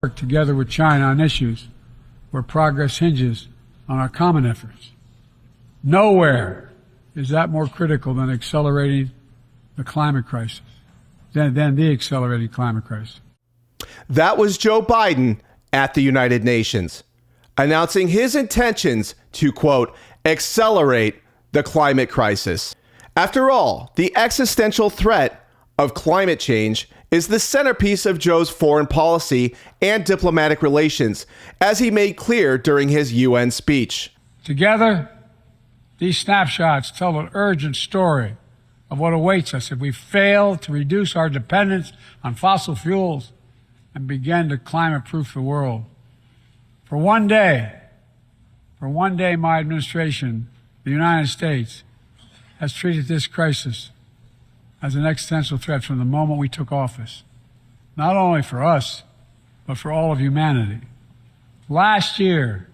work together with China on issues where progress hinges on our common efforts. Nowhere is that more critical than accelerating the climate crisis, than the accelerating climate crisis. That was Joe Biden at the United Nations, announcing his intentions to, quote, accelerate the climate crisis. After all, the existential threat of climate change is the centerpiece of Joe's foreign policy and diplomatic relations, as he made clear during his UN speech. Together, these snapshots tell an urgent story of what awaits us if we fail to reduce our dependence on fossil fuels and begin to climate-proof the world. For one day, my administration, the United States, has treated this crisis as an existential threat from the moment we took office, not only for us, but for all of humanity. Last year,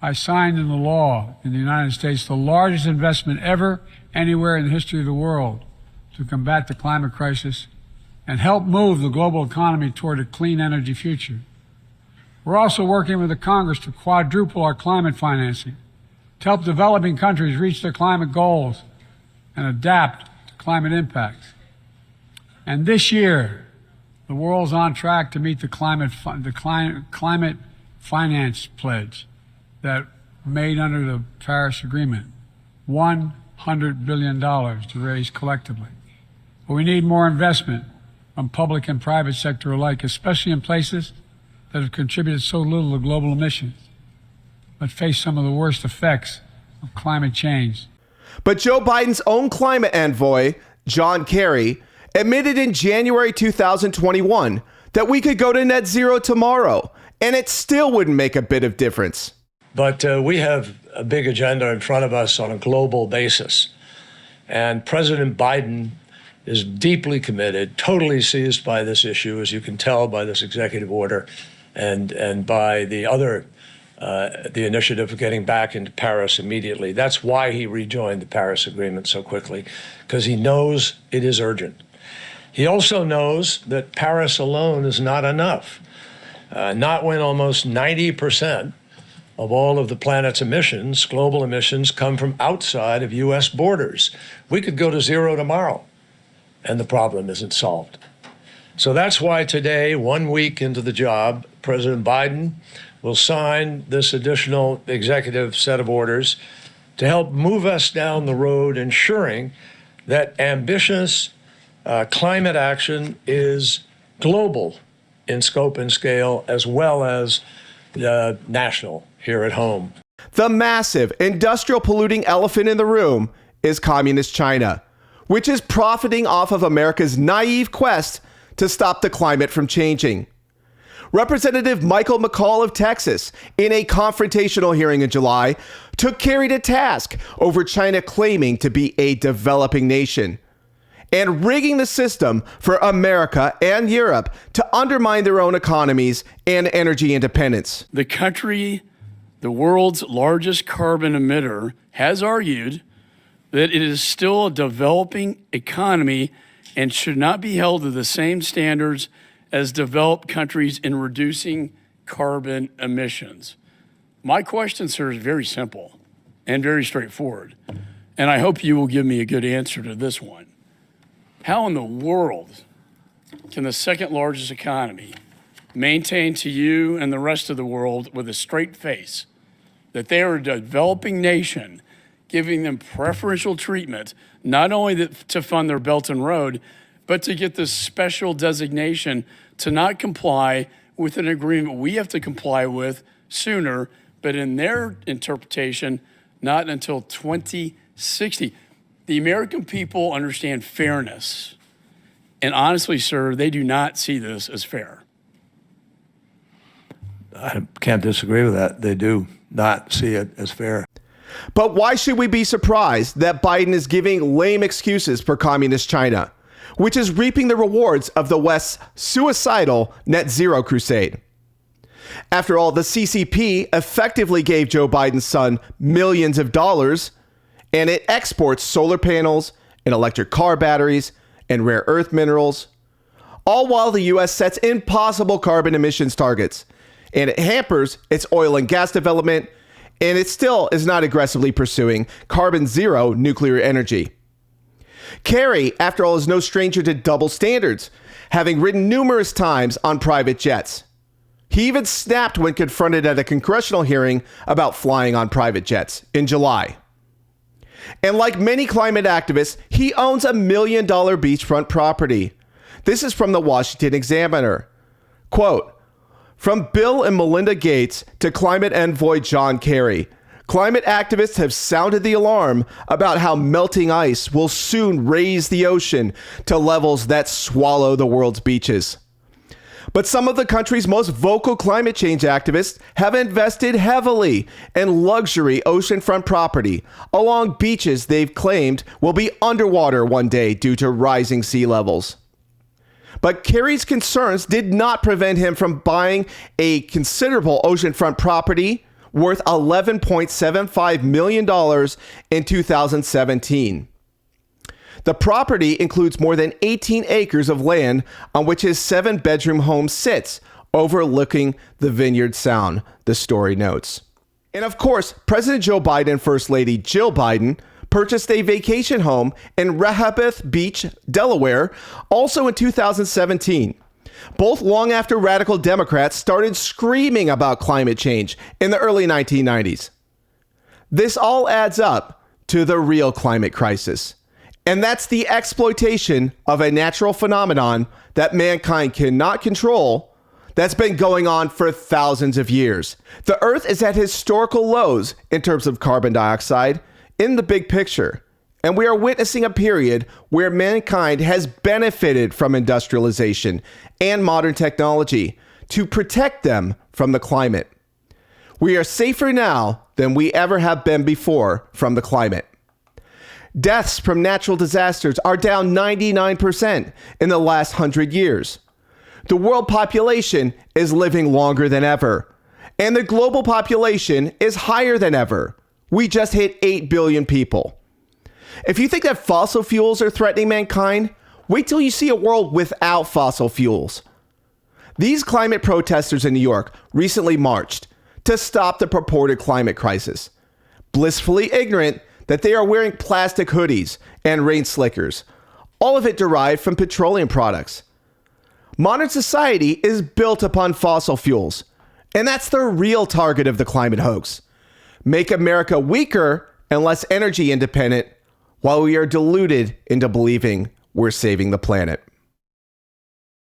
I signed into law in the United States the largest investment ever anywhere in the history of the world to combat the climate crisis and help move the global economy toward a clean energy future. We're also working with the Congress to quadruple our climate financing to help developing countries reach their climate goals and adapt to climate impacts. And this year, the world's on track to meet the climate finance pledge that made under the Paris Agreement, $100 billion to raise collectively. But we need more investment from public and private sector alike, especially in places that have contributed so little to global emissions, but face some of the worst effects of climate change. But Joe Biden's own climate envoy, John Kerry, admitted in January 2021 that we could go to net zero tomorrow, and it still wouldn't make a bit of difference. But we have a big agenda in front of us on a global basis. And President Biden is deeply committed, totally seized by this issue, as you can tell by this executive order and by the other, the initiative of getting back into Paris immediately. That's why he rejoined the Paris Agreement so quickly, because he knows it is urgent. He also knows that Paris alone is not enough, not when almost 90% of all of the planet's emissions, global emissions, come from outside of U.S. borders. We could go to zero tomorrow, and the problem isn't solved. So that's why today, 1 week into the job, President Biden will sign this additional executive set of orders to help move us down the road, ensuring that ambitious climate action is global in scope and scale, as well as national here at home. The massive industrial polluting elephant in the room is Communist China, which is profiting off of America's naive quest to stop the climate from changing. Representative Michael McCall of Texas, in a confrontational hearing in July, took Kerry to task over China claiming to be a developing nation and rigging the system for America and Europe to undermine their own economies and energy independence. The country, the world's largest carbon emitter, has argued that it is still a developing economy and should not be held to the same standards as developed countries in reducing carbon emissions. My question, sir, is very simple and very straightforward, and I hope you will give me a good answer to this one. How in the world can the second largest economy maintain to you and the rest of the world with a straight face that they are a developing nation, giving them preferential treatment, not only to fund their Belt and Road, but to get this special designation to not comply with an agreement we have to comply with sooner, but in their interpretation, not until 2060. The American people understand fairness. And honestly, sir, they do not see this as fair. I can't disagree with that. They do not see it as fair. But why should we be surprised that Biden is giving lame excuses for Communist China, which is reaping the rewards of the West's suicidal net zero crusade? After all, the CCP effectively gave Joe Biden's son millions of dollars, and it exports solar panels and electric car batteries and rare earth minerals, all while the U.S. sets impossible carbon emissions targets. And it hampers its oil and gas development, and it still is not aggressively pursuing carbon zero nuclear energy. Kerry, after all, is no stranger to double standards, having ridden numerous times on private jets. He even snapped when confronted at a congressional hearing about flying on private jets in July. And like many climate activists, he owns $1 million beachfront property. This is from the Washington Examiner. Quote, "From Bill and Melinda Gates to climate envoy John Kerry, climate activists have sounded the alarm about how melting ice will soon raise the ocean to levels that swallow the world's beaches. But some of the country's most vocal climate change activists have invested heavily in luxury oceanfront property along beaches they've claimed will be underwater one day due to rising sea levels." But Kerry's concerns did not prevent him from buying a considerable oceanfront property worth $11.75 million in 2017. The property includes more than 18 acres of land on which his 7-bedroom home sits, overlooking the Vineyard Sound, the story notes. And of course, President Joe Biden and First Lady Jill Biden purchased a vacation home in Rehoboth Beach, Delaware, also in 2017. Both long after radical Democrats started screaming about climate change in the early 1990s. This all adds up to the real climate crisis. And that's the exploitation of a natural phenomenon that mankind cannot control that's been going on for thousands of years. The Earth is at historical lows in terms of carbon dioxide in the big picture. And we are witnessing a period where mankind has benefited from industrialization and modern technology to protect them from the climate. We are safer now than we ever have been before from the climate. Deaths from natural disasters are down 99% in the last 100 years. The world population is living longer than ever, and the global population is higher than ever. We just hit 8 billion people. If you think that fossil fuels are threatening mankind, wait till you see a world without fossil fuels. These climate protesters in New York recently marched to stop the purported climate crisis, blissfully ignorant that they are wearing plastic hoodies and rain slickers, all of it derived from petroleum products. Modern society is built upon fossil fuels, and that's the real target of the climate hoax. Make America weaker and less energy independent while we are deluded into believing we're saving the planet.